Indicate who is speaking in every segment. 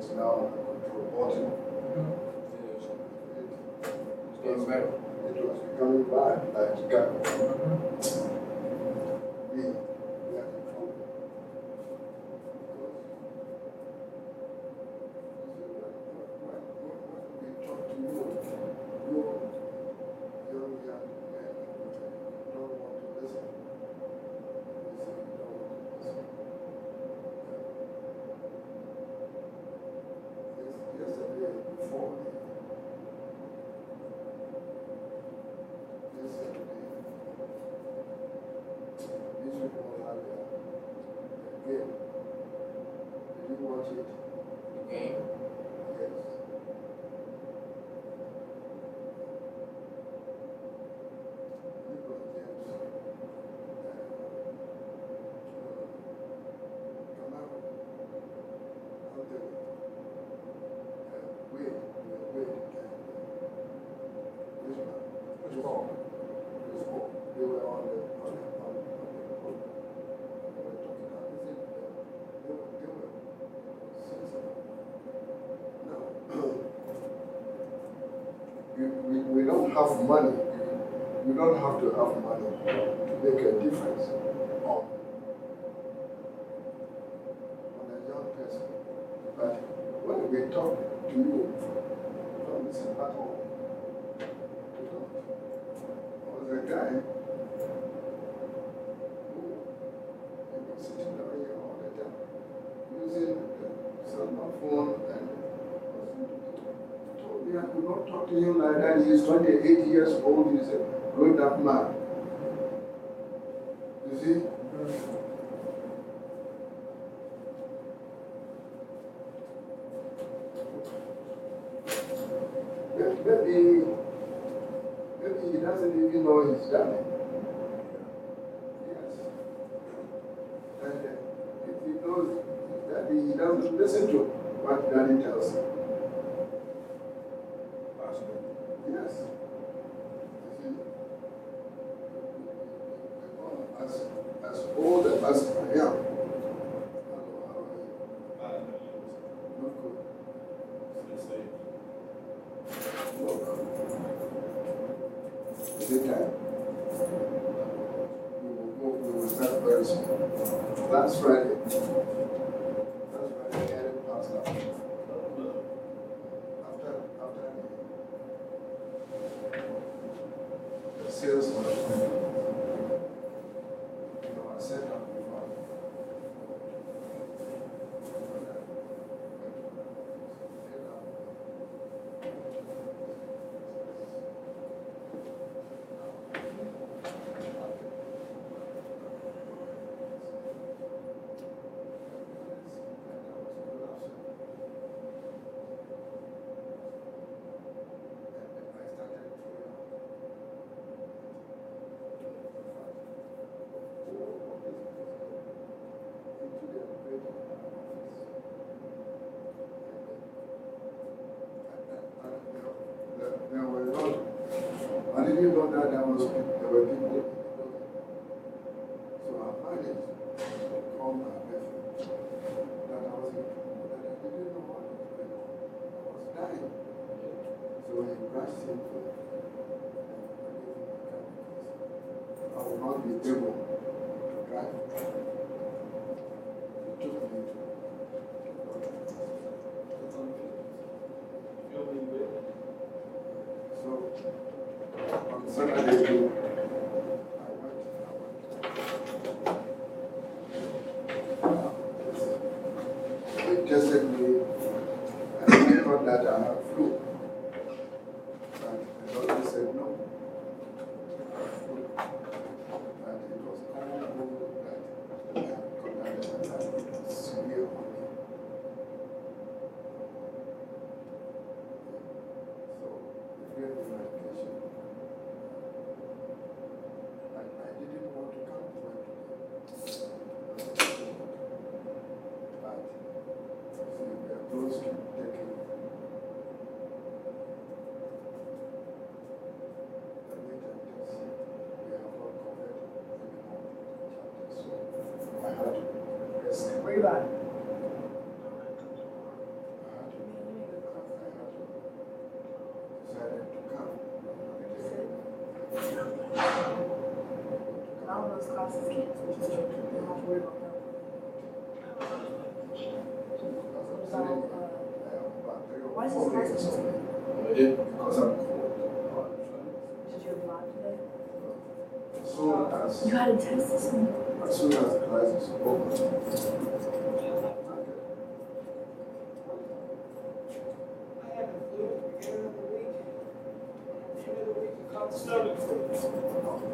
Speaker 1: is now on the control button. It was becoming bad, like Chicago. We are in trouble. When we talk to you, you young men don't want to listen. Yesterday, before yesterday, these people had a game. Did you watch it?
Speaker 2: The game?
Speaker 1: Yes. LeBron James, Camaro, Anthony, Wade,
Speaker 2: Which ball?
Speaker 1: they were on the road. They were talking about this. They were sensible. Now, we don't have money. You don't have to have money to make a difference on a young person. But when we talk to you, don't listen at all. There was a guy who was sitting down here all the time using the cell phone and told me I could not talk to him like that. He is 28 years old. He is a grown-up man. You see? Maybe he doesn't even know he's done it. Yes. And if he knows that he doesn't listen to what Daddy tells him. Yes. As old as I am. Not good. Look. Is it time? We will start very soon. Last Friday, Eric passed out. After the salesman, I said that before. There were a lot. I didn't know that there were people. So I managed to call my nephew that I didn't know what was going on. I was dying. So he rushed him for I will not be able to drive. He took me to So on Saturday, I went. They tested me and I thought that I had flu. But the doctor said no. That it was common cold that severe on me. So the medication. I didn't want to come to work today. But we are close to taking
Speaker 3: worried about that. Why is this class so late?
Speaker 1: Because I'm cold.
Speaker 3: Did you have live today?
Speaker 1: As soon as,
Speaker 3: You had a test this morning.
Speaker 1: as soon as the class is over.
Speaker 4: I had the flu at the beginning of the week. At the end of the week, I caught the stomach flu.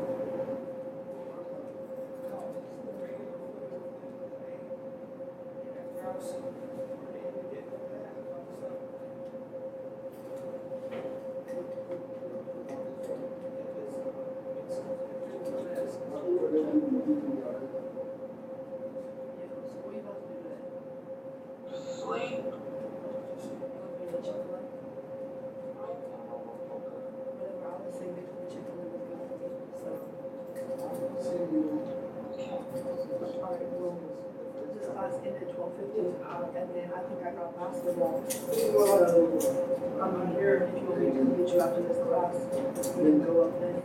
Speaker 3: Ended 12:50, and then I think I got basketball. So I'm not here if you want me to meet you after this class. We can go up then.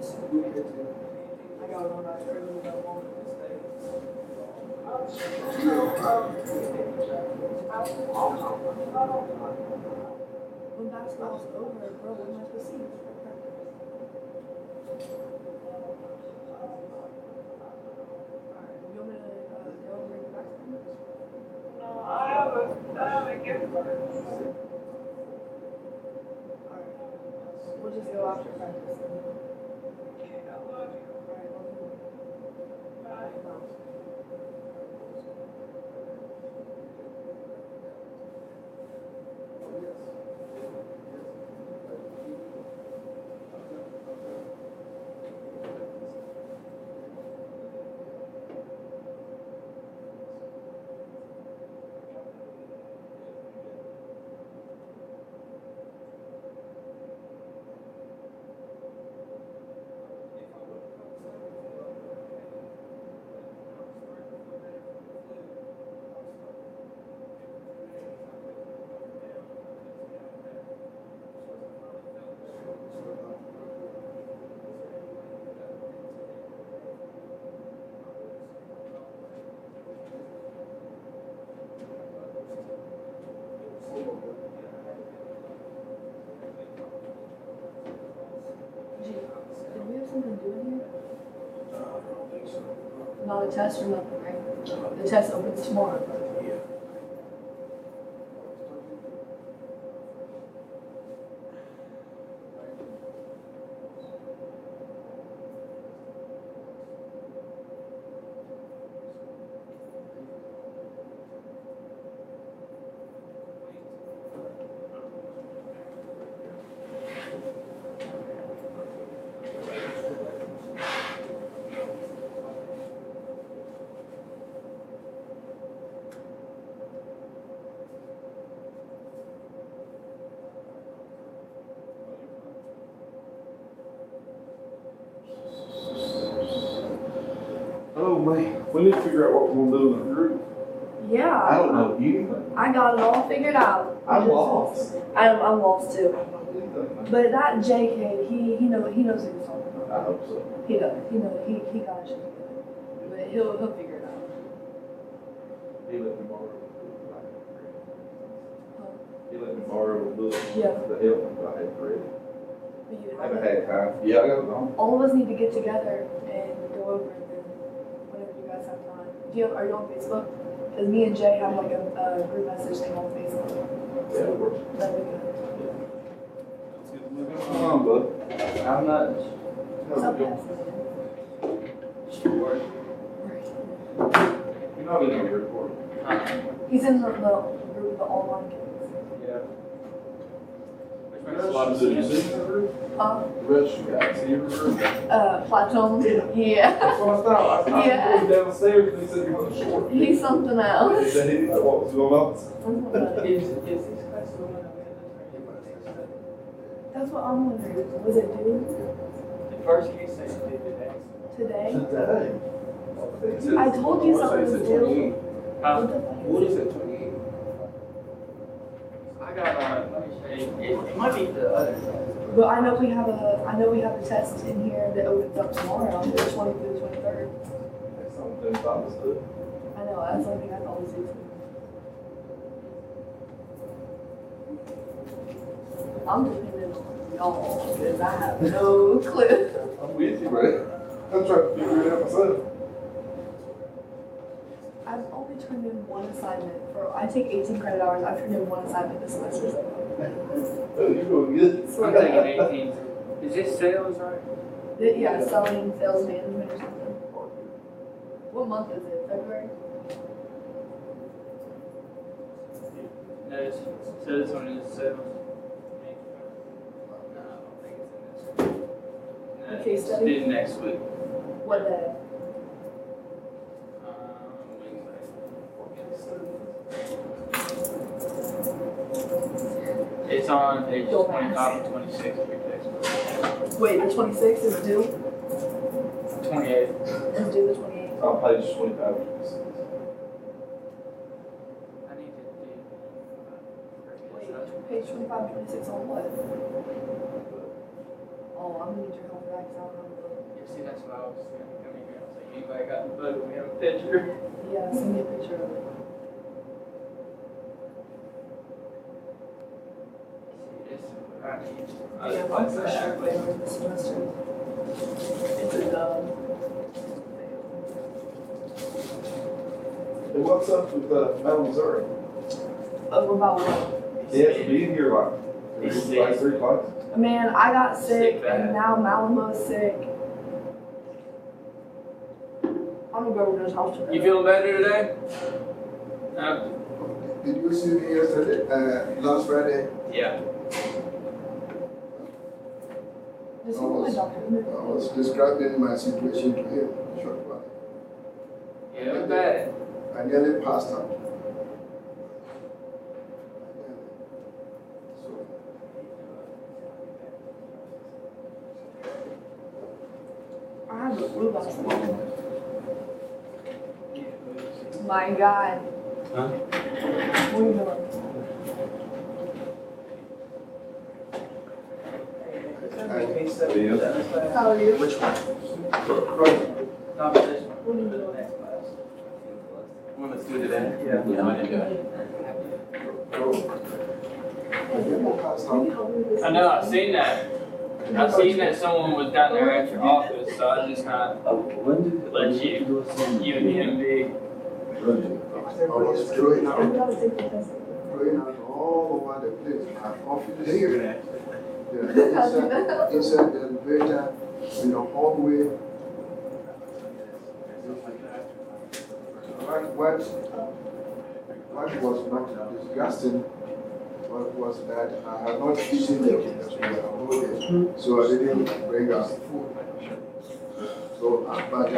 Speaker 3: I got on that early that long. When basketball's over, bro, what am I supposed to see? You want me to go over the basketball?
Speaker 4: I have a gift card.
Speaker 3: Alright. We'll just go after practice.
Speaker 4: Okay, I love you.
Speaker 3: Alright, love you.
Speaker 4: Bye.
Speaker 3: Bye. Did we have something to do in here?
Speaker 1: I don't think so.
Speaker 3: Not a test or nothing, right? The test opens tomorrow.
Speaker 1: Yeah.
Speaker 5: Oh man, we need to figure out what we're gonna do in the group. I
Speaker 3: Yeah,
Speaker 5: don't know anything.
Speaker 3: I got it all figured out.
Speaker 5: I'm lost.
Speaker 3: I'm lost too.
Speaker 5: I don't know anything.
Speaker 3: But that JK, he knows what he's talking about.
Speaker 5: I hope so.
Speaker 3: He does. He got it together. But he'll figure it out.
Speaker 5: He let me borrow the book.
Speaker 3: Huh?
Speaker 5: He let me borrow the book.
Speaker 3: Yeah.
Speaker 5: The help I had read.
Speaker 3: But you
Speaker 5: I haven't had time. Yeah, I got it on.
Speaker 3: all of us need to get together and go over it then whenever you guys have time. Are you on Facebook? Because me and Jay have like a group message thing on Facebook.
Speaker 5: Yeah, it works.
Speaker 3: That'd be good.
Speaker 5: Come on, bud.
Speaker 2: How much?
Speaker 3: What's up, guys?
Speaker 2: Sure.
Speaker 5: You're not in the report.
Speaker 3: He's in the group of the online kids.
Speaker 2: Yeah.
Speaker 5: Which makes a lot of sense. The rest you guys, see your group?
Speaker 3: Plateau. Yeah.
Speaker 5: That's what I thought. I
Speaker 3: Yeah.
Speaker 5: was going downstairs and he said he was short.
Speaker 3: He's something
Speaker 5: He
Speaker 3: else.
Speaker 5: said he didn't know what was going on.
Speaker 2: Is these classes the one that we had
Speaker 3: That's what I'm wondering. Was it due
Speaker 2: the first case they did today?
Speaker 3: today?
Speaker 5: Today.
Speaker 3: I told you something was due. What the fuck?
Speaker 2: What is it, 28? I got, let me say, it might be the other side.
Speaker 3: But I know we have a test in here that opens up tomorrow, the 20th through the 23rd.
Speaker 5: Something about this good.
Speaker 3: I know, that's something I always do. I'm depending on y'all, because I have no clue.
Speaker 5: I'm with you, bro. I'm trying to figure it out myself.
Speaker 3: I've only turned in one assignment I take 18 credit hours. I've turned in one assignment this semester.
Speaker 5: Oh, you're doing good.
Speaker 2: I'm taking 18. Is this sales, right?
Speaker 3: Yeah, selling, sales management or something. What month is it? February?
Speaker 2: No, it says this one is sales. No, I don't think it's in this one. No,
Speaker 3: Case
Speaker 2: it's
Speaker 3: study?
Speaker 2: due next week.
Speaker 3: What day?
Speaker 2: It's on pages 25 and 26 of your textbook.
Speaker 3: Wait, the 26th is due?
Speaker 2: 28.
Speaker 3: Is due the 28th?
Speaker 5: On page 25.
Speaker 2: I need to do.
Speaker 3: Wait, page 25, 26 on what? Oh, I'm gonna need your help for that because I don't remember.
Speaker 2: Yeah, see, that's what I was thinking. I mean, I was like, anybody got the photo? We have a picture.
Speaker 3: Yeah, send me a picture of it.
Speaker 2: See, this is what I need.
Speaker 3: Yeah, I'm for sure failing this semester. It's a dub.
Speaker 5: Hey, what's up with Metal Missouri?
Speaker 3: Over about what?
Speaker 5: He has to be here like
Speaker 2: He's
Speaker 5: 3 o'clock.
Speaker 3: Man, I got sick
Speaker 2: Sick bad.
Speaker 3: and now Malamo's sick. I'm gonna go over to his house today.
Speaker 2: You feeling better today? No.
Speaker 1: Did you see me yesterday, last Friday?
Speaker 2: Yeah.
Speaker 3: Does he want my doctor?
Speaker 1: I was describing my situation to him, short while.
Speaker 2: Yeah, look bad.
Speaker 1: I nearly passed out. So,
Speaker 3: I have the flu last night. My God.
Speaker 2: Huh?
Speaker 3: What are you doing? How are you?
Speaker 2: Which one? Not this one.
Speaker 3: What are you doing?
Speaker 2: Next class.
Speaker 5: One that's good today?
Speaker 2: Yeah.
Speaker 5: No, I didn't do it.
Speaker 1: I nearly passed out.
Speaker 2: I know, I've seen that. I've seen that someone was down there at your office, so I just kind of let you and him be.
Speaker 1: I was throwing out.
Speaker 3: We gotta take the test.
Speaker 1: Going out all over the place. My office here, inside the elevator, in the hallway. What was not disgusting was that I had not eaten the whole day, so I didn't bring out food. So, but I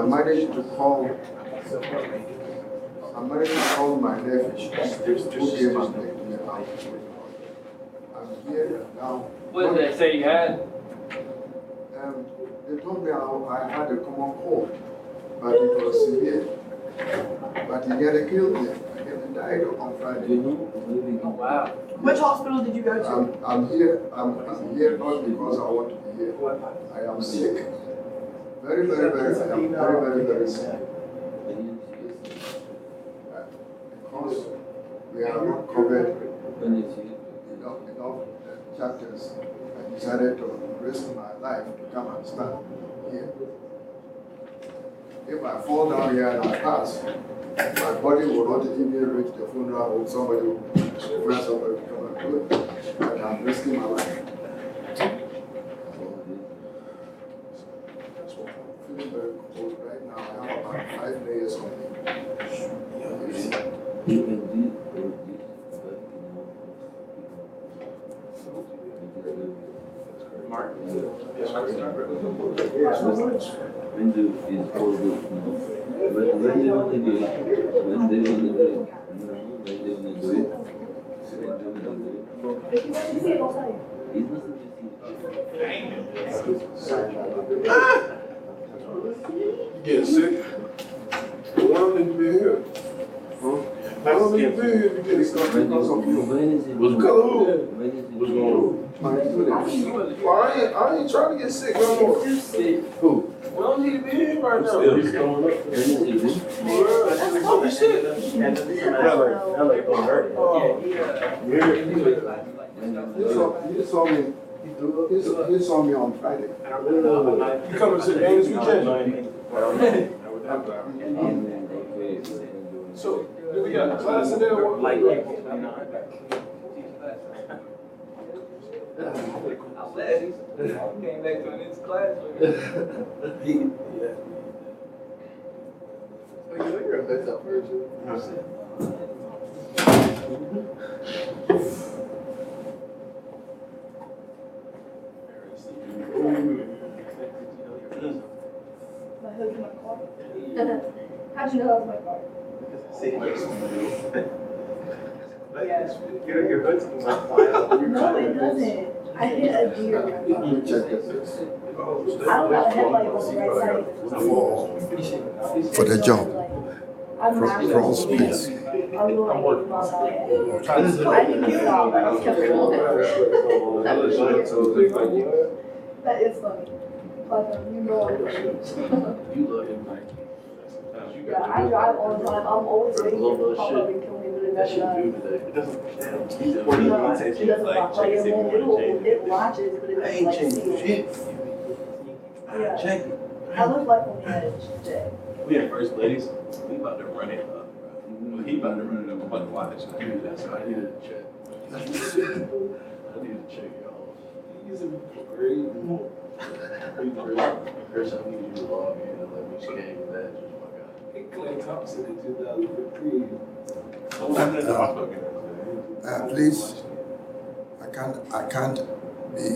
Speaker 1: managed to call my nephew who came and picked me up. I'm here now.
Speaker 2: What did they say you had?
Speaker 1: They told me I had a common cold, but it was severe. But he nearly killed me. I nearly died on Friday.
Speaker 2: Oh, wow.
Speaker 3: Which hospital did you go to?
Speaker 1: I'm here not because I want to be here. I am sick. Very, very, very sick. I'm very, very, very sick. Because we are not covered enough chapters, I decided to risk my life to come and stand here. If I fall down here and I pass, my body will not even reach the funeral home. Somebody will request somebody to come and do it. And I'm risking my life. So I'm feeling very cold right now. I have about 5 layers on me.
Speaker 2: Mark?
Speaker 6: Window is all good now. But when they want to do it, when they want to do it,
Speaker 3: If you want to see it, I'll tell you.
Speaker 6: it's not
Speaker 5: You get sick? Why don't you be here? Huh? Why don't you be here to get stuff because of you?
Speaker 6: when is it?
Speaker 5: What's going on?
Speaker 6: When is it?
Speaker 5: What's going on?
Speaker 1: My students.
Speaker 5: Well, I ain't trying to get sick no more.
Speaker 2: Sick.
Speaker 5: Who? We don't need to be here right now.
Speaker 6: Still going up.
Speaker 5: Holy shit.
Speaker 6: LA going hurt.
Speaker 1: You saw me on Friday.
Speaker 5: You coming to the game this weekend? So, do we got class in there?
Speaker 6: Like,
Speaker 2: I said, came back to his class.
Speaker 1: You're a heads up person.
Speaker 3: My hood's in my car. How'd you know that was my car?
Speaker 6: Your hood's in my file.
Speaker 3: No, it doesn't. I hit a deer.
Speaker 1: Let me check this.
Speaker 3: I don't have a headlight on the right side.
Speaker 1: For the job.
Speaker 3: I'm not.
Speaker 1: From space.
Speaker 3: I'm working on that. I didn't get it all, but I kept going. That is funny. But you know I'm rich.
Speaker 6: You love him, Mike.
Speaker 3: Yeah, I drive all the time. I'm always waiting for him to pop up and kill me, but it never does. No, it doesn't lock. Like, it watches, but it doesn't like see it. Yeah.
Speaker 6: Check it.
Speaker 3: I look like on the edge today.
Speaker 6: We had first ladies. We about to run it up. Well, he about to run it up. I'm about to watch. Dude, that's what I needed to check. I need to check y'all.
Speaker 5: He's a great.
Speaker 6: Chris, I need you to log in and let me scan your badges, my guy.
Speaker 5: Hey, Clay Thompson in 2015.
Speaker 1: Please, I can't be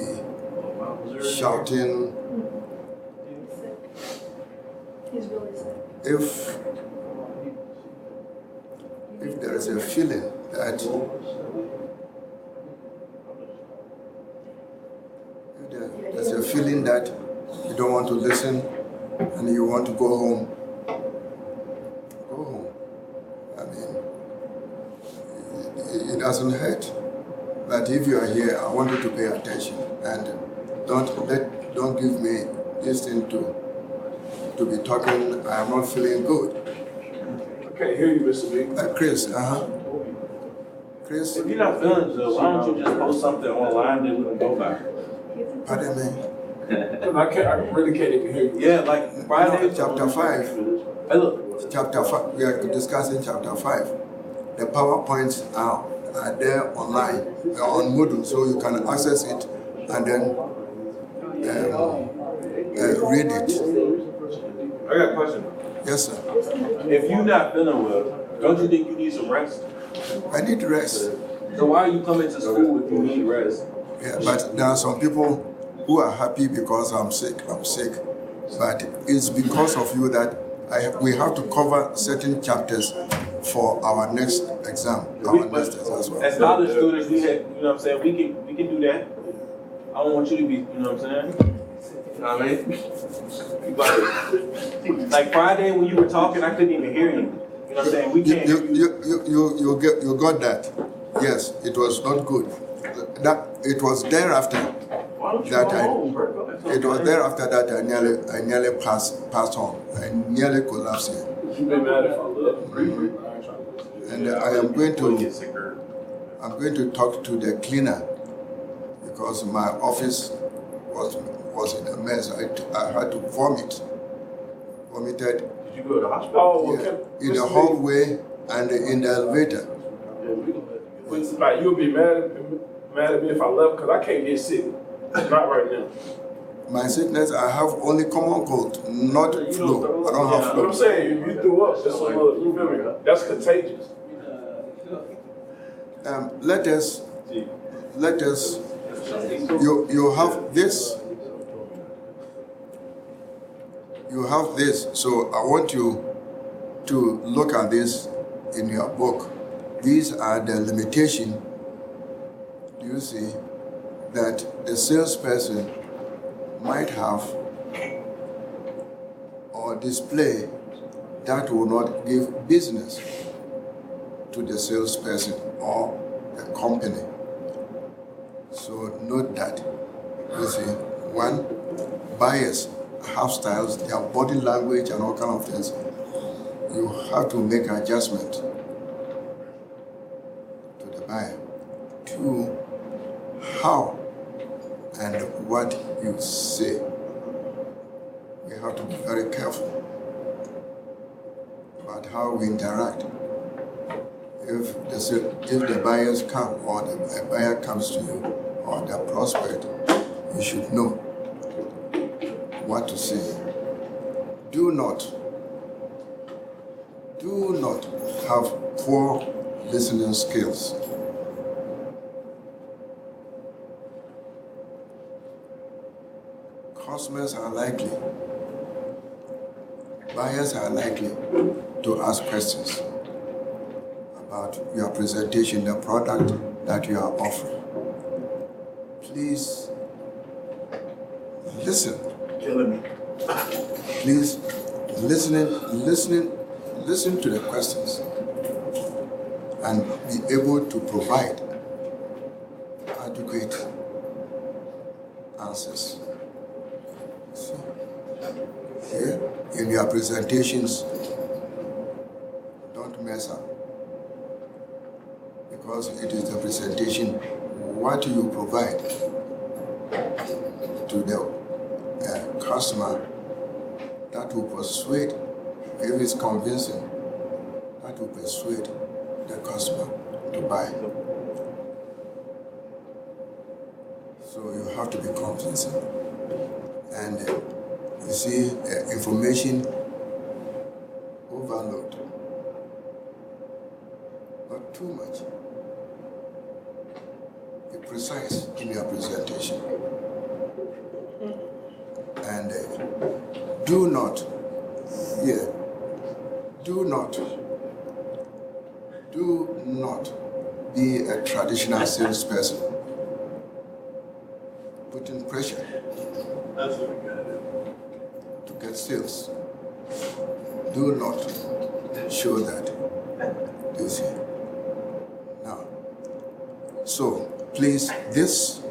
Speaker 1: shouting.
Speaker 3: He's sick. He's really sick.
Speaker 1: If there is a feeling that there's a feeling that you don't want to listen and you want to go home, go home. I mean, it doesn't hurt. But if you are here, I want you to pay attention and don't give me this thing to be talking. I am not feeling good.
Speaker 5: I can't hear you, Mr. Big.
Speaker 1: Chris, Chris.
Speaker 7: If you're not feeling good, why don't you just post something online that we can go by?
Speaker 1: Pardon me?
Speaker 5: I really can't even hear you.
Speaker 7: Yeah, like Friday.
Speaker 1: Chapter 5.
Speaker 7: Hey, look.
Speaker 1: Chapter 5. We are discussing chapter 5. The PowerPoints are there online, on Moodle, so you can access it and then read it.
Speaker 7: I got a question.
Speaker 1: Yes, sir.
Speaker 7: If you're not feeling well, don't you think you need some rest?
Speaker 1: I need rest.
Speaker 7: So why are you coming to school if you need rest?
Speaker 1: Yeah, but there are some people who are happy because I'm sick. But it's because of you that we have to cover certain chapters for our next exam, next exam as well.
Speaker 7: As college students, we have, you know what I'm saying, we can do that. I don't want you to be, you know what I'm saying? You know what I mean? Like Friday when you were talking, I couldn't even hear you. You know what I'm saying? We can't.
Speaker 1: You got that? Yes, it was not good. It was thereafter that I nearly passed on. I nearly collapsed here.
Speaker 5: You've been mad if I look.
Speaker 1: And I'm going to talk to the cleaner because my office was in a mess. I had to vomited.
Speaker 7: Did you go to the hospital?
Speaker 5: Oh,
Speaker 1: yeah, in the hallway and in the elevator.
Speaker 5: Like, you'll be mad at me if I left because I can't get sick. Not right now.
Speaker 1: My sickness, I have only common cold, not flu. I don't have flu.
Speaker 5: What I'm saying, if you threw up, that's another, you feel me? That's contagious.
Speaker 1: Let us, you have this. You have this, so I want you to look at this in your book. These are the limitations, do you see, that the salesperson might have or display that will not give business to the salesperson or the company. So note that. You see, one, bias. hairstyles, their body language, and all kind of things. You have to make adjustment to the buyer, to how and what you say. We have to be very careful about how we interact. If the buyers come, or a buyer comes to you, or the prospect, you should know what to say. Do not have poor listening skills. Customers are likely, buyers are likely to ask questions about your presentation, the product that you are offering. Please listen.
Speaker 6: Killing me.
Speaker 1: Please listen to the questions and be able to provide adequate answers. So, here in your presentations, don't mess up, because it is the presentation, what you provide to the customer that will persuade, if it's convincing, that will persuade the customer to buy. So you have to be convincing. And you see, information overload, not too much. Be precise in your presentation. And do not be a traditional salesperson, putting pressure to get sales. Do not show that. You see. Now, so please, this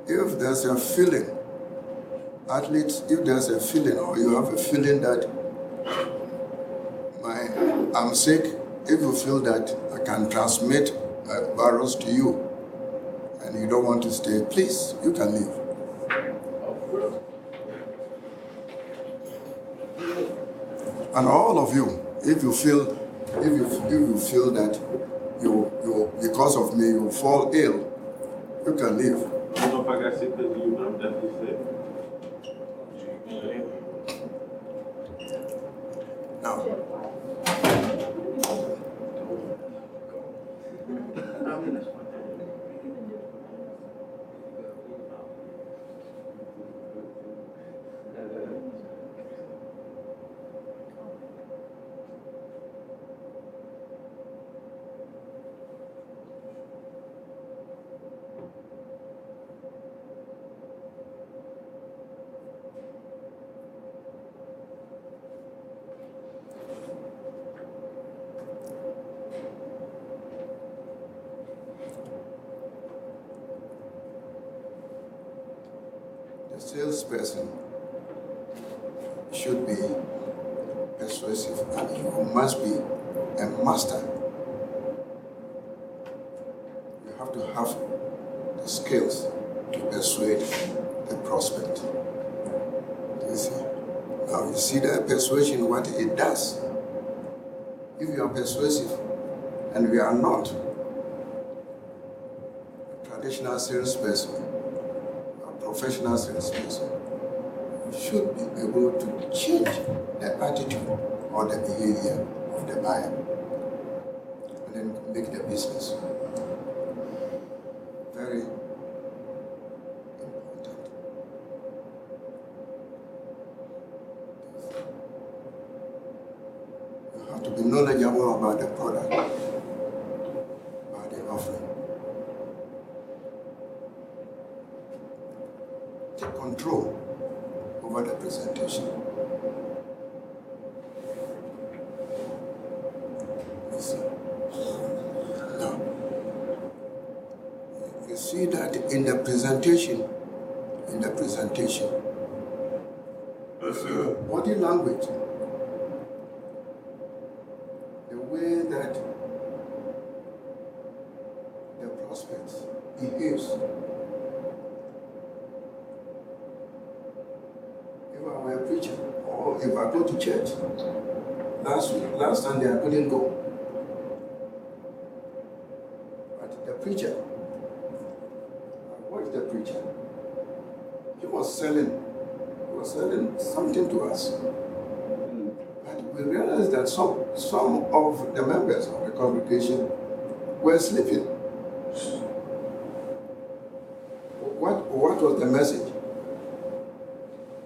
Speaker 1: if there's a feeling, at least if there's a feeling, or you have a feeling that I'm sick, if you feel that I can transmit a virus to you and you don't want to stay, please, you can leave. And all of you, if you feel that you because of me you fall ill, you can leave.
Speaker 7: I don't know if I got sick because of you, but I'm definitely sick.
Speaker 1: Now, the salesperson should be persuasive, and you must be a master. You have to have the skills to persuade the prospect. You see? Now you see that persuasion, what it does. If you are persuasive and we are not a traditional salesperson, professional salesperson, you should be able to change the attitude or the behavior of the buyer and then make the business. Very important. You have to be knowledgeable about the product, about the offering. Take control over the presentation. You see. that in the presentation, body language, the way that the prospect behaves. If I were a preacher, or if I go to church, last Sunday I couldn't go. But the preacher, I watched the preacher. He was selling something to us. But we realized that some of the members of the congregation were sleeping. What was the message?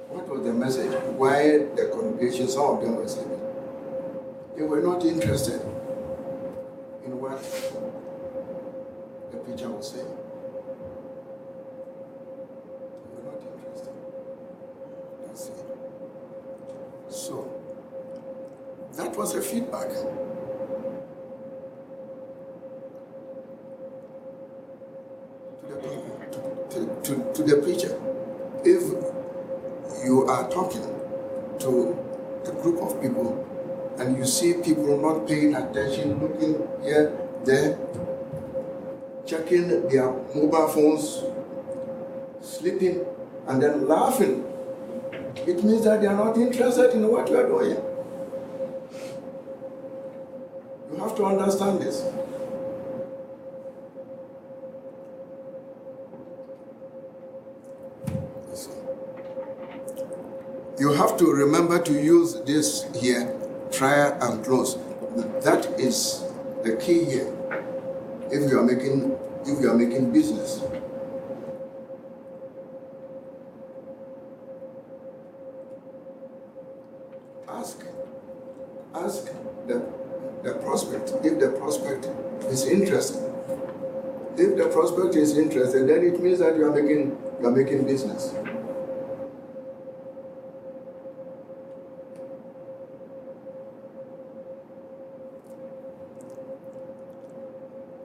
Speaker 1: What was the message? Why the congregation, some of them were sleeping? They were not interested in what the preacher was saying. They were not interested. That's it. So, that was a feedback. To the preacher. If you are talking to a group of people and you see people not paying attention, looking here, there, checking their mobile phones, sleeping, and then laughing, it means that they are not interested in what you are doing. You have to understand this. You have to remember to use this here, try and close. That is the key here. If you are making business. Ask the prospect if the prospect is interested. If the prospect is interested, then it means that you are making business.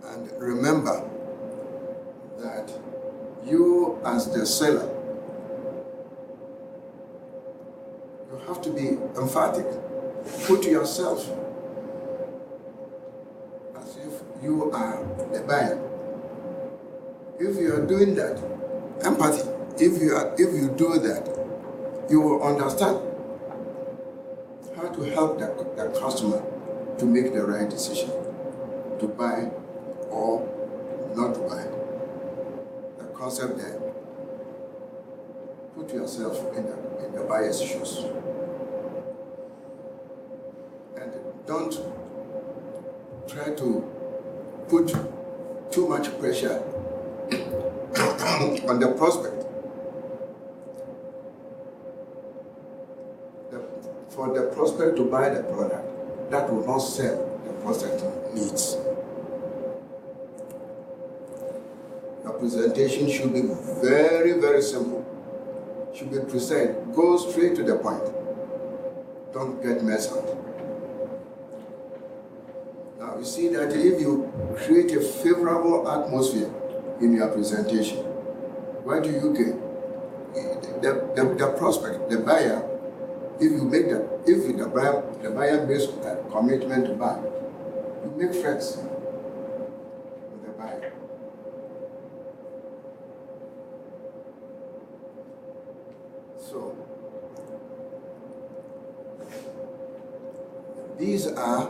Speaker 1: And remember that you, as the seller, you have to be emphatic. Put yourself as if you are the buyer. If you are doing that, empathy, if you do that, you will understand how to help the customer to make the right decision, to buy or not to buy. The concept there. Put yourself in the buyer's shoes. And don't try to put too much pressure on the prospect. For the prospect to buy the product, that will not serve the prospect needs. Your presentation should be very, very simple. Should be precise. Go straight to the point. Don't get messed up. Now you see that if you create a favorable atmosphere in your presentation, what do you get? The prospect, the buyer, if the buyer makes a commitment to buy, you make friends with the buyer. So these are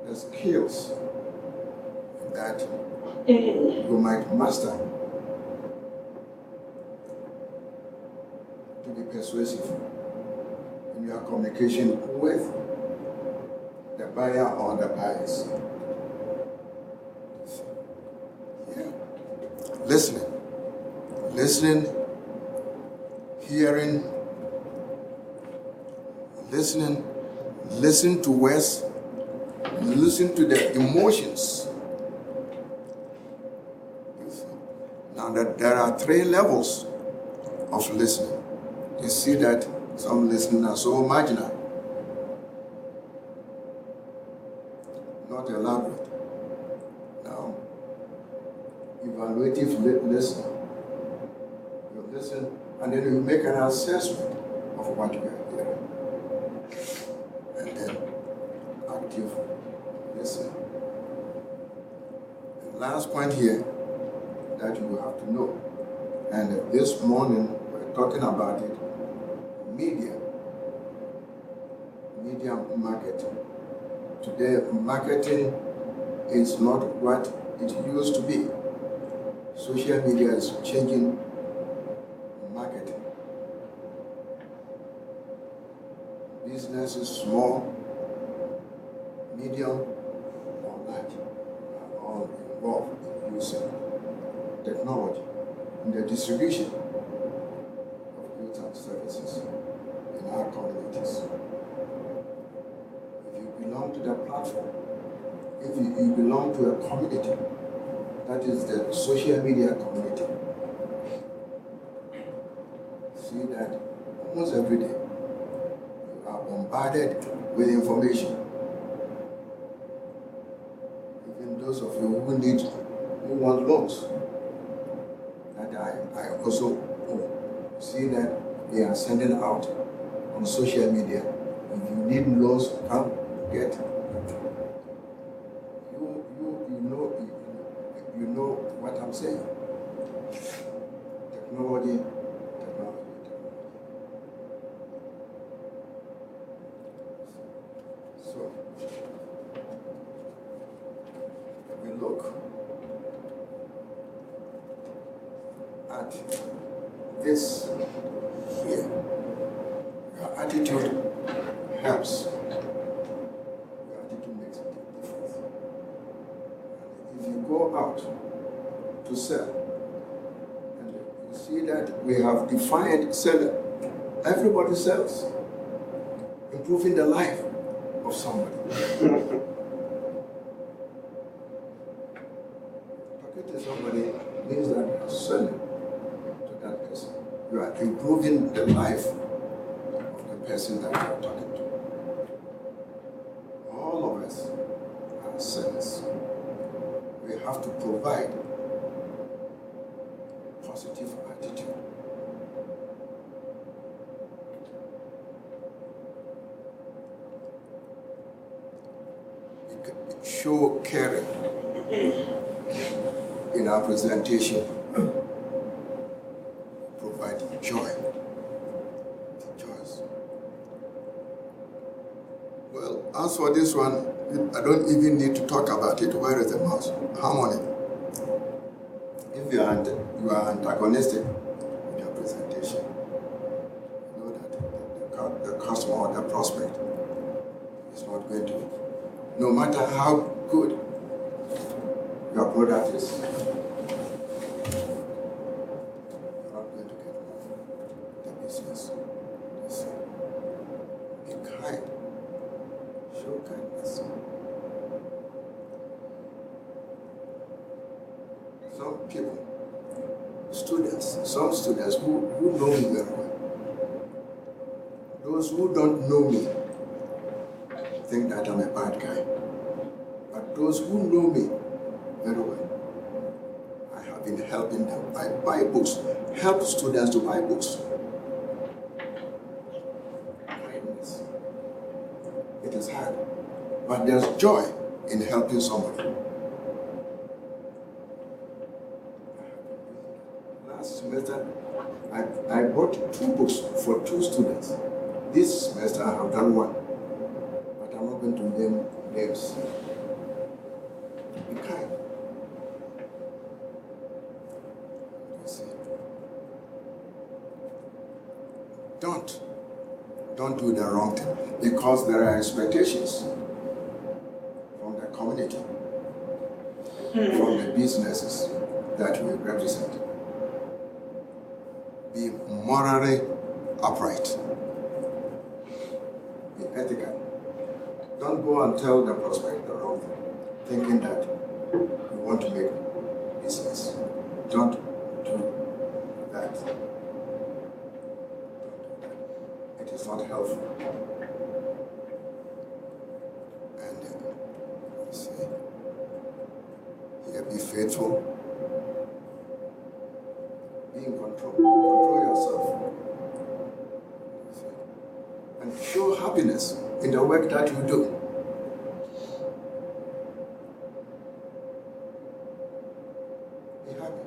Speaker 1: the skills that you might master to be persuasive in your communication with the buyer or the buyers. Yeah. Listening, hearing, listen to words, listen to the emotions. Now there are 3 levels of listening. You see that some listening are so marginal, not elaborate. Now, if evaluative listener. You listen, and then you make an assessment of what you are hearing. And then active listening. The last point here that you have to know, and this morning we're talking about it, media marketing. Today, marketing is not what it used to be. Social media is changing marketing. Businesses, small, medium, or large, are all involved in using technology in the distribution of goods and services in our communities. If you belong to the platform, if you belong to a community, that is the social media community, see that almost every day you are bombarded with information. Even those of you who want loans, that I also see that they are sending out on social media. If you need loans, come get. You know what I'm saying. Technology. So we look at this here. Your attitude helps. Your attitude makes a difference. If you go out to sell, and you see that we have defined seller, everybody sells, improving the life of somebody. Talking to somebody means that you are selling to that person. You are improving the life of the person that you are talking to. All of us are sellers. We have to provide positive attitude. Show caring in our presentation. Provide joy. Well, as for this one, I don't even need to talk about it. Where is the mouse? Harmony. If you are antagonistic in your presentation, you know that the customer or the prospect is not going to, no matter how good your product is, you're not going to get the business. Be kind. Show kindness. Some people, some students who know me very well. Those who don't know me think that I'm a bad guy. But those who know me very well, I have been helping them. I buy books, help students to buy books. Kindness. It is hard, but there's joy in helping somebody. Last semester, I bought 2 books for 2 students. This semester, I have done 1, but I'm not going to name names. Be kind. You see. Don't do the wrong thing, because there are expectations from the community, from the businesses that we represent. Be morally upright. Be ethical. Don't go and tell the prospect the wrong thing, thinking that you want to make business. Don't do that. It is not helpful. And say, here, be faithful, happiness in the work that you do. Be happy.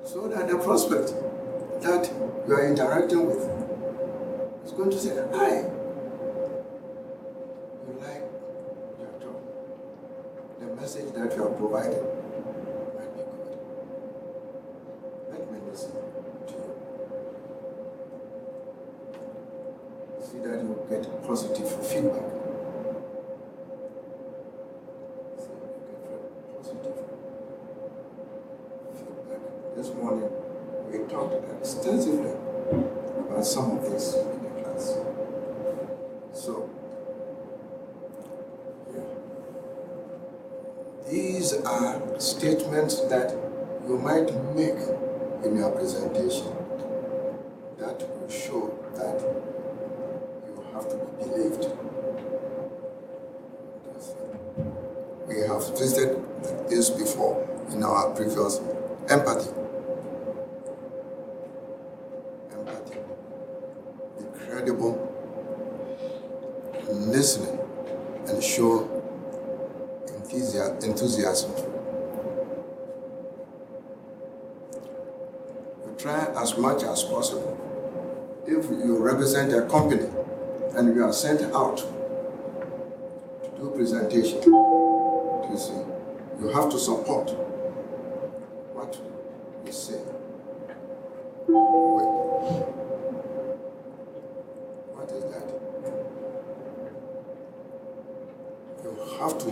Speaker 1: So that the prospect that you are interacting with is going to say, hi, you like your job. The message that you are providing might be good. Let me listen to you. See that you get positive feedback. See, you get positive feedback. This morning, we talked extensively about some of this in the class. So, yeah. These are statements that you might make in your presentation that will show that you have to be believed. We have visited this before in our previous empathy. Empathy. Be credible, listening, and show enthusiasm. You try as much as possible. If you represent a company and you are sent out to do presentation, you see, you have to support what you say. What is that? You have to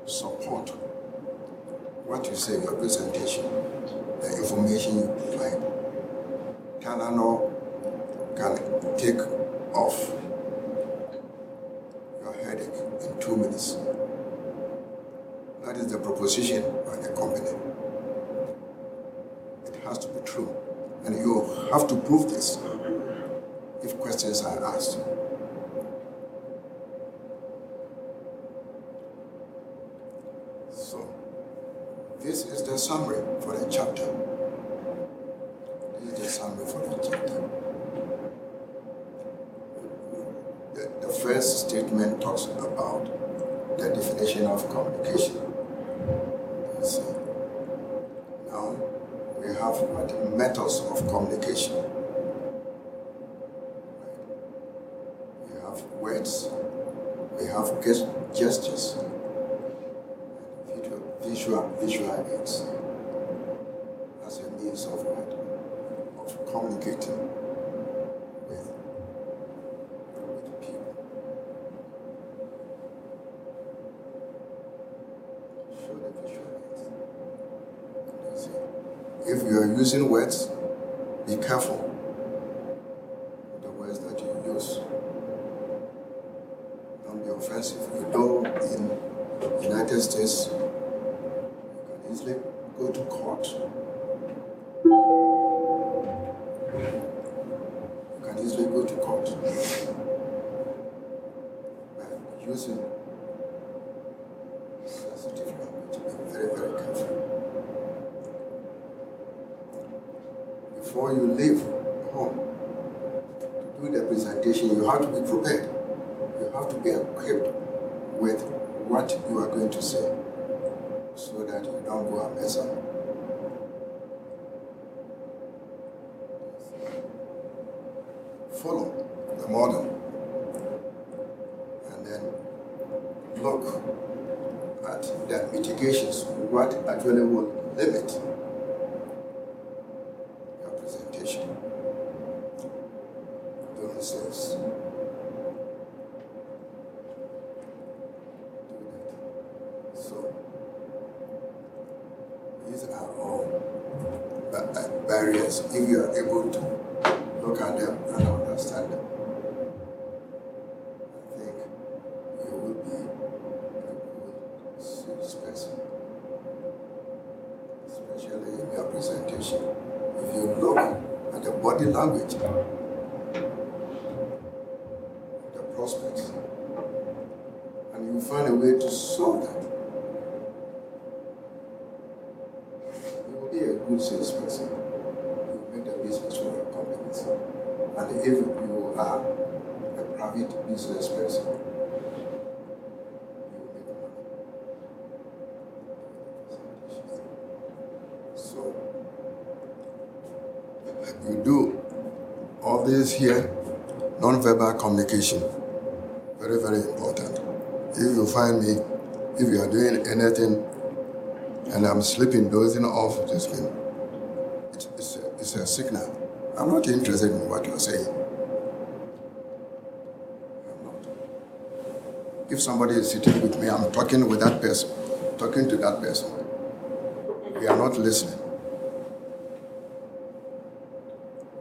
Speaker 1: support what you say in your presentation, the information you provide. Talano can take off your headache in 2 minutes. That is the proposition by the company. It has to be true. And you have to prove this if questions are asked. So, this is the summary for the chapter. This is the summary for the chapter. The first statement talks about the definition of communication. See. Now, we have what methods of communication. We have words, we have gestures, visual aids as a means of what? Of communicating with people. Show the visual aids. See. If you are using words, be careful with the words that you use. Don't be offensive. You know, in the United States, you can easily go to court. You can easily go to court by using sensitive language. Be very, very careful. Before you leave home to do the presentation, you have to be prepared. You have to be equipped with what you are going to say so that you don't go and mess up. Follow the model and then look at the mitigations, what actually will limit your presentation. Don't say so. These are all barriers. If you are able to look at them and understand them, I think you will be a good salesperson, especially in your presentation. If you look at the body language, the prospects, and you find a way to solve that, you will be a good salesperson. You will make the business for your companies. And if you are a private business person, so you do all this here, non-verbal communication, very, very important. If you find me, if you are doing anything and I'm sleeping, dozing off, just mean it's a signal. I'm not interested in what you're saying. I'm not. If somebody is sitting with me, I'm talking with that person, talking to that person. We are not listening.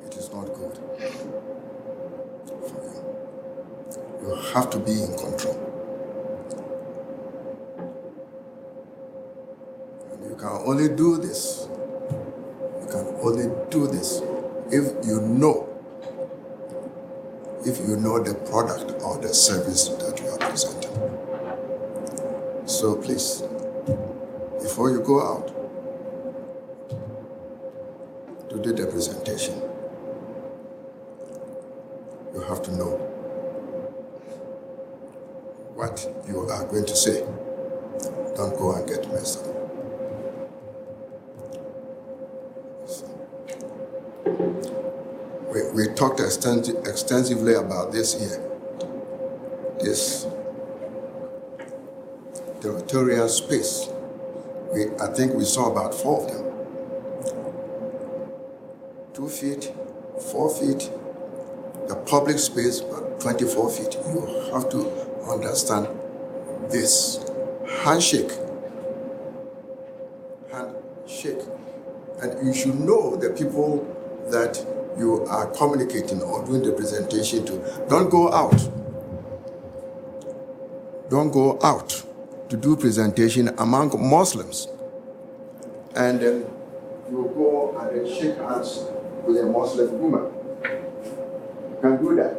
Speaker 1: It is not good for you. You have to be in control. And you can only do this. You can only do this if you know the product or the service that you are presenting. So please, before you go out to do the presentation, you have to know what you are going to say. Don't go and get messed up. We talked extensively about this here. This territorial space. I think we saw about 4 of them. 2 feet, 4 feet, the public space, about 24 feet. You have to understand this. Handshake. And you should know the people that you are communicating or doing the presentation to. Don't go out. Don't go out to do presentation among Muslims. And then you go and then shake hands with a Muslim woman. You can do that.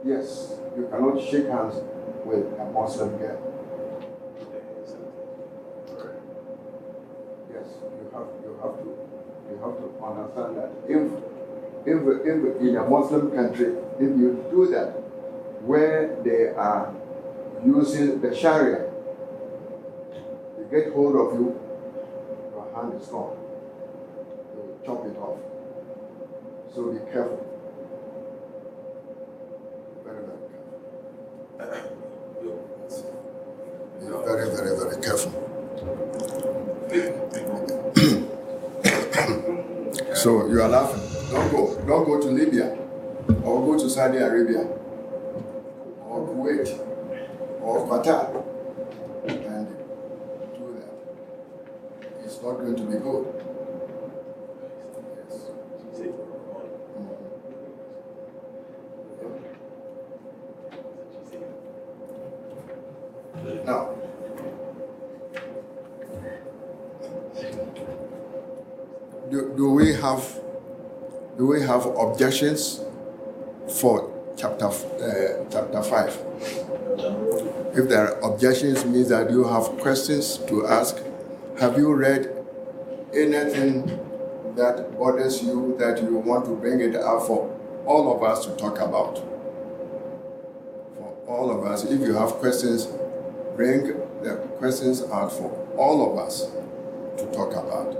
Speaker 1: Yes, you cannot shake hands with a Muslim girl. Yes, you have to understand that if in a Muslim country, if you do that, where they are using the Sharia, they get hold of you, your hand is gone. They will chop it off. So be careful. Very, very careful. Be very, very, very careful. So you are laughing. Don't go to Libya, or go to Saudi Arabia, or Kuwait, or Qatar, and do that. It's not going to be good. Yes. Now, do we have objections for chapter 5? If there are objections, means that you have questions to ask. Have you read anything that bothers you that you want to bring it out for all of us to talk about? For all of us, if you have questions, bring the questions out for all of us to talk about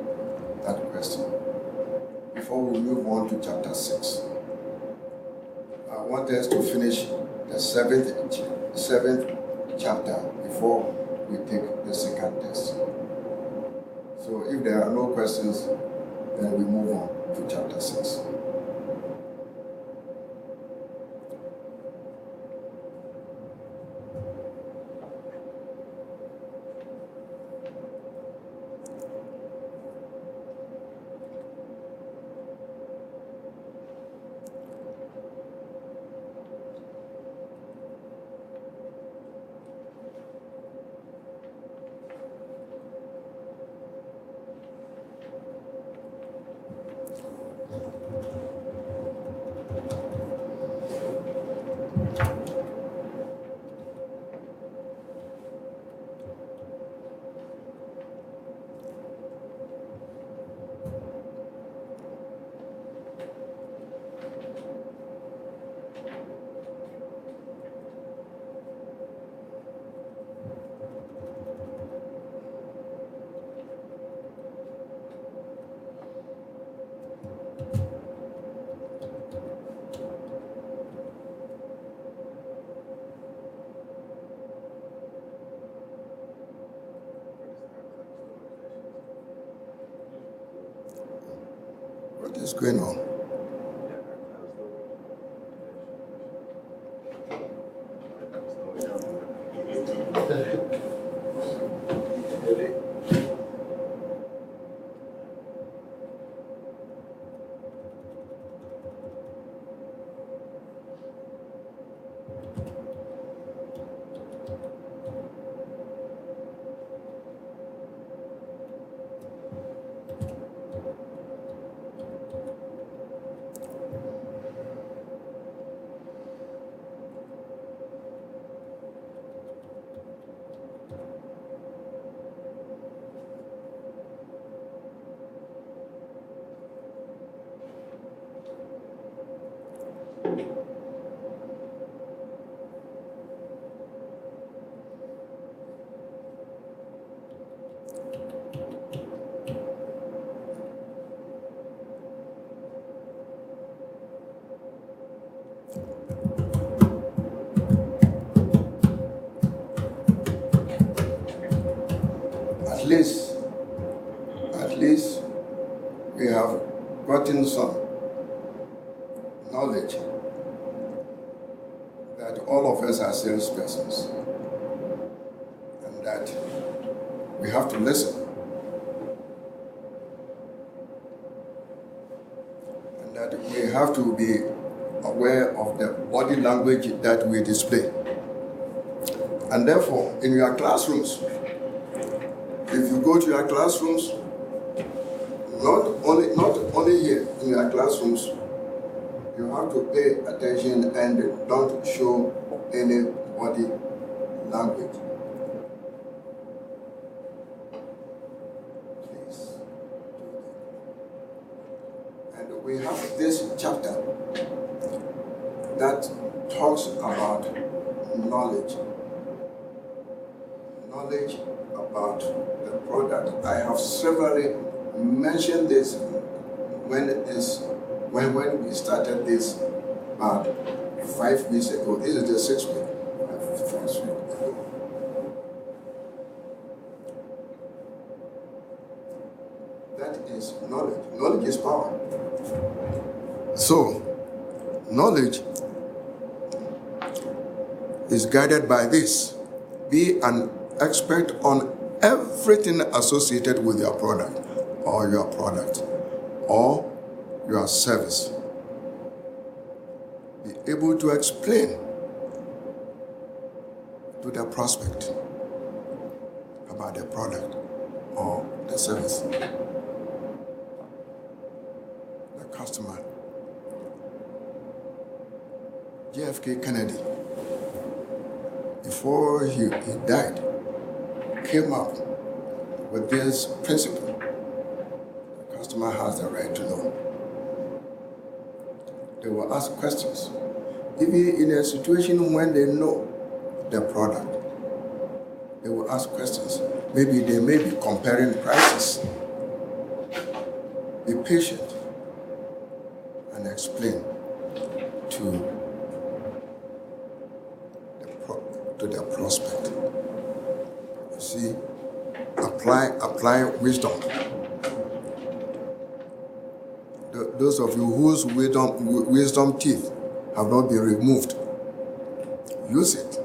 Speaker 1: that question. Before we move on to chapter 6, I want us to finish the seventh chapter before we take the second test. So if there are no questions, then we move on to chapter 6. What is going on? At least we have gotten some knowledge that all of us are salespersons and that we have to listen and that we have to be aware of the body language that we display. And therefore, in your classrooms, if you go to your classrooms, not only here in your classrooms, you have to pay attention and don't show any body language. Please. And we have this chapter that talks about knowledge. Knowledge about the product. I have severally mentioned this when we started this about 5 weeks ago. This is the 6th week. 1st week ago. That is knowledge. Knowledge is power. So, knowledge is guided by this. Be an expert on everything associated with your product or your service. Be able to explain to the prospect about the product or the service. The customer. JFK Kennedy, before he died, came up with this principle. The customer has the right to know. They will ask questions. Even in a situation when they know the product, they will ask questions. Maybe they may be comparing prices. Be patient and explain to the prospect. You see, apply wisdom. Those of you whose wisdom teeth have not been removed, use it.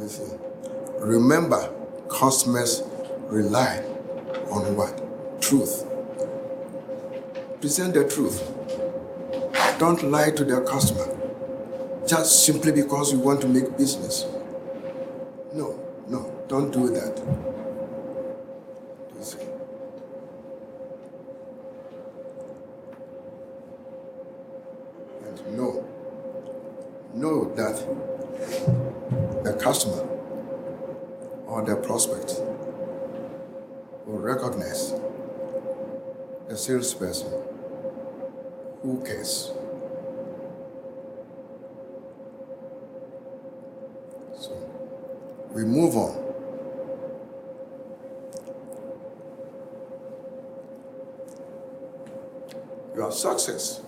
Speaker 1: You see, remember, customers rely on what? Truth. Present the truth. Don't lie to their customer just simply because you want to make business. No, don't do that. You see. And know that the customer or the prospect will recognize the salesperson who cares. So we move on. Your success,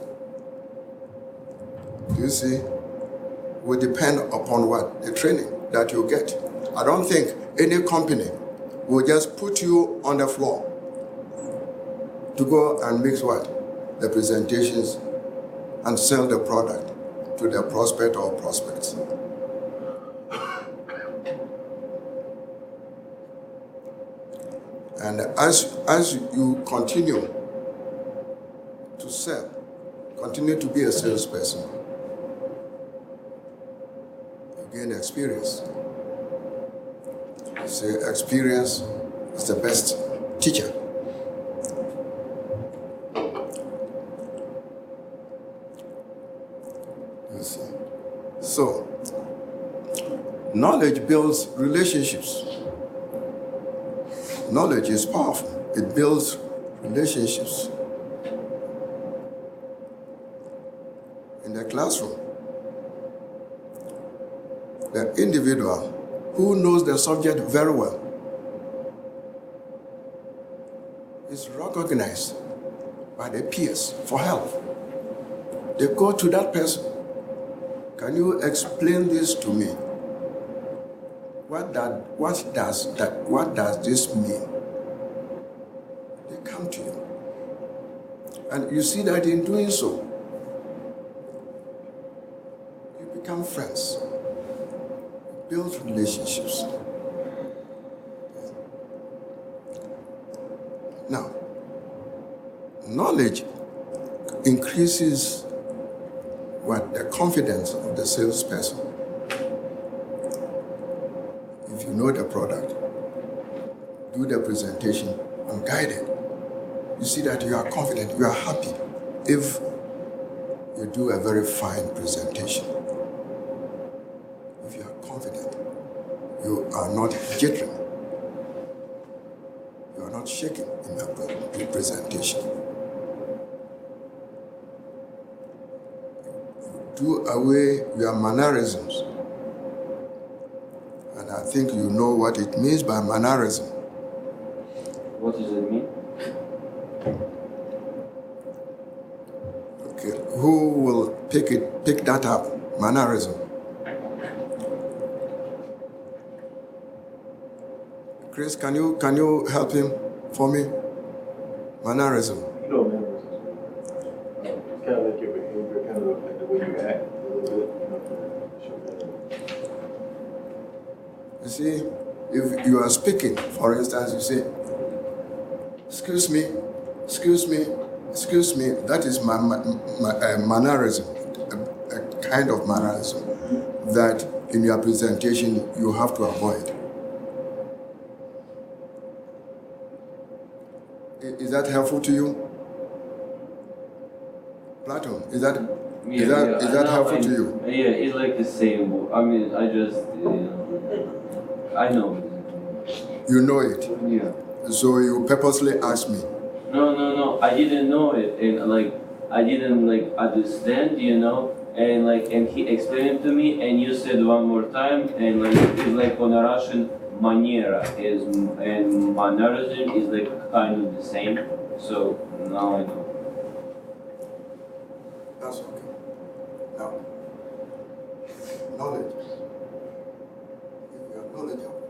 Speaker 1: do you see, will depend upon what? The training that you get. I don't think any company will just put you on the floor to go and mix what? The presentations and sell the product to the prospect or prospects. And as you continue to sell, continue to be a salesperson, you gain experience. You say experience is the best teacher. You see. So, knowledge builds relationships. Knowledge is powerful. It builds relationships. In the classroom, the individual who knows the subject very well is recognized by the peers for help. They go to that person. Can you explain this to me? What does this mean? They come to you. And you see that in doing so, you become friends, you build relationships. Now, knowledge increases the confidence of the salesperson. If you know the product, do the presentation and guide it, you see that you are confident, you are happy if you do a very fine presentation. If you are confident, you are not jittering, you are not shaking in your presentation. Do away your mannerisms. And I think you know what it means by mannerism.
Speaker 8: What does it mean?
Speaker 1: Okay, who will pick that up? Mannerism. Chris, can you help him for me? Mannerism.
Speaker 6: You know, mannerisms. It's kind of like your behavior, kind of like the way you act a little bit.
Speaker 1: You see, if you are speaking, for instance, you say, excuse me, that is my mannerism, a kind of mannerism that in your presentation you have to avoid. Is that helpful to you? Platon, is that helpful to you?
Speaker 8: Yeah, it's like the same. I mean, I just, I know it.
Speaker 1: You know it?
Speaker 8: Yeah.
Speaker 1: So you purposely asked me?
Speaker 8: No, I didn't know it, and I didn't understand, and he explained it to me, and you said one more time, and it's like on a Russian, maniera is, and mannerism is kind of the same, so now I know.
Speaker 1: That's okay. Now, knowledge. If you are knowledgeable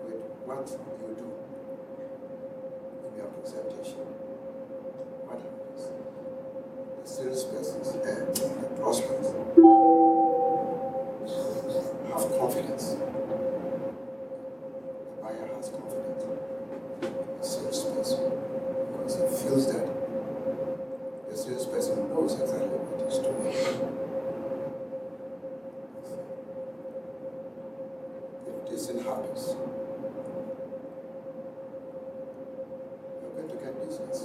Speaker 1: with what you do in your presentation, what happens? The salespersons and the prospects have confidence. The buyer has confidence in the salesperson because he feels that the salesperson knows exactly what he's doing. If this happens, you're going to get business.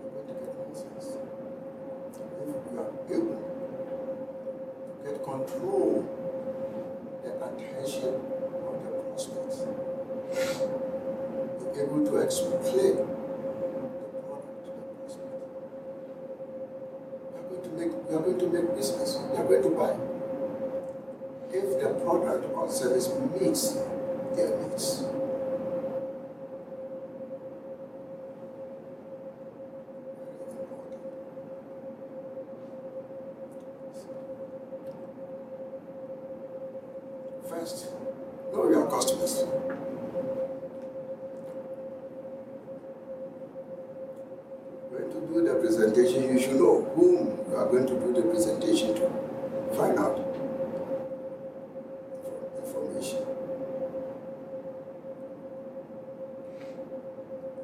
Speaker 1: You're going to get business. If you are able to get control the attention of the prospects, you're able to explain you are going to make business. You are going to buy. If the product or service meets their needs. First, know your customers. to do the presentation, you should know whom you are going to do the presentation to. Find out information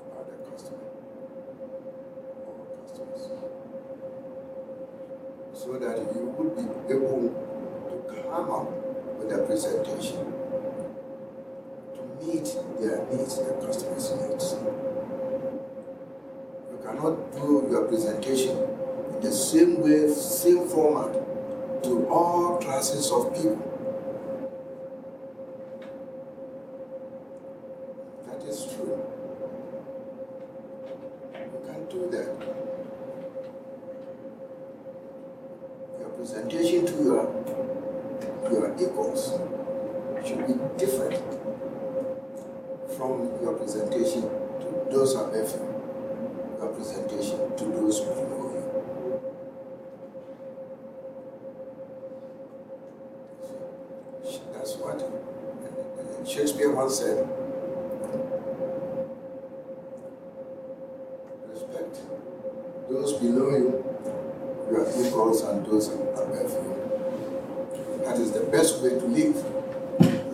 Speaker 1: about the customer or customers, so that you would be able to come up with a presentation to meet their needs, the customer's needs. You cannot do your presentation in the same way, same format to all classes of people. That is true. You can't do that. Your presentation to your equals should be different from your presentation to those above you. Your presentation to those below you. That's what Shakespeare once said. Respect those below you, your equals, and those above you. That is the best way to live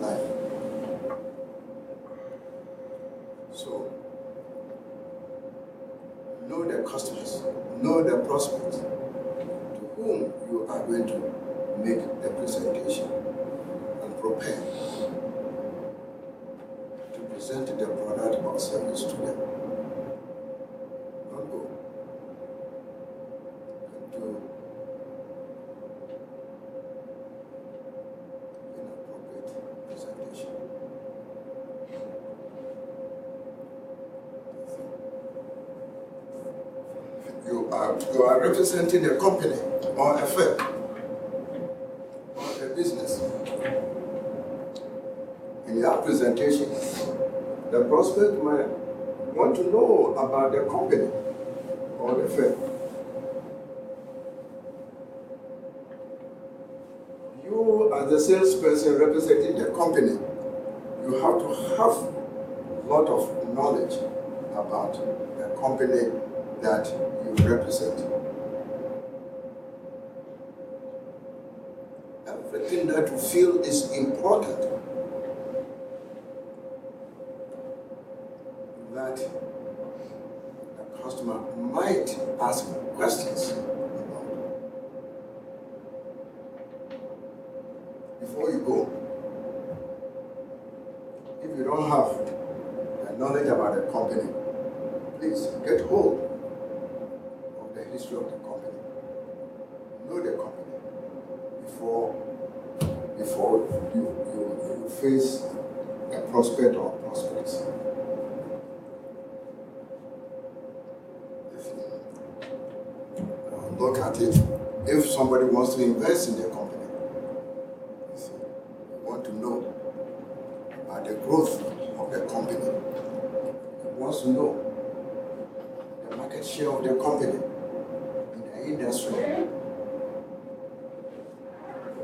Speaker 1: life. So, know the customers, know the prospects to whom you are going to make the presentation, and prepare to present the product or service to them. Don't go and do inappropriate presentation. You are representing a company or a firm or a business. In your presentation, the prospect might want to know about the company or the firm. You, as the salesperson representing the company, you have to have a lot of knowledge about the company that you represent. Everything that you feel is important, that the customer might ask questions about. Before you go, if you don't have the knowledge about the company, please get hold of the history of the company. Know the company before you face a prospect or prospects. Look at it. If somebody wants to invest in the company, you want to know about the growth of the company. You want to know the market share of the company in the industry.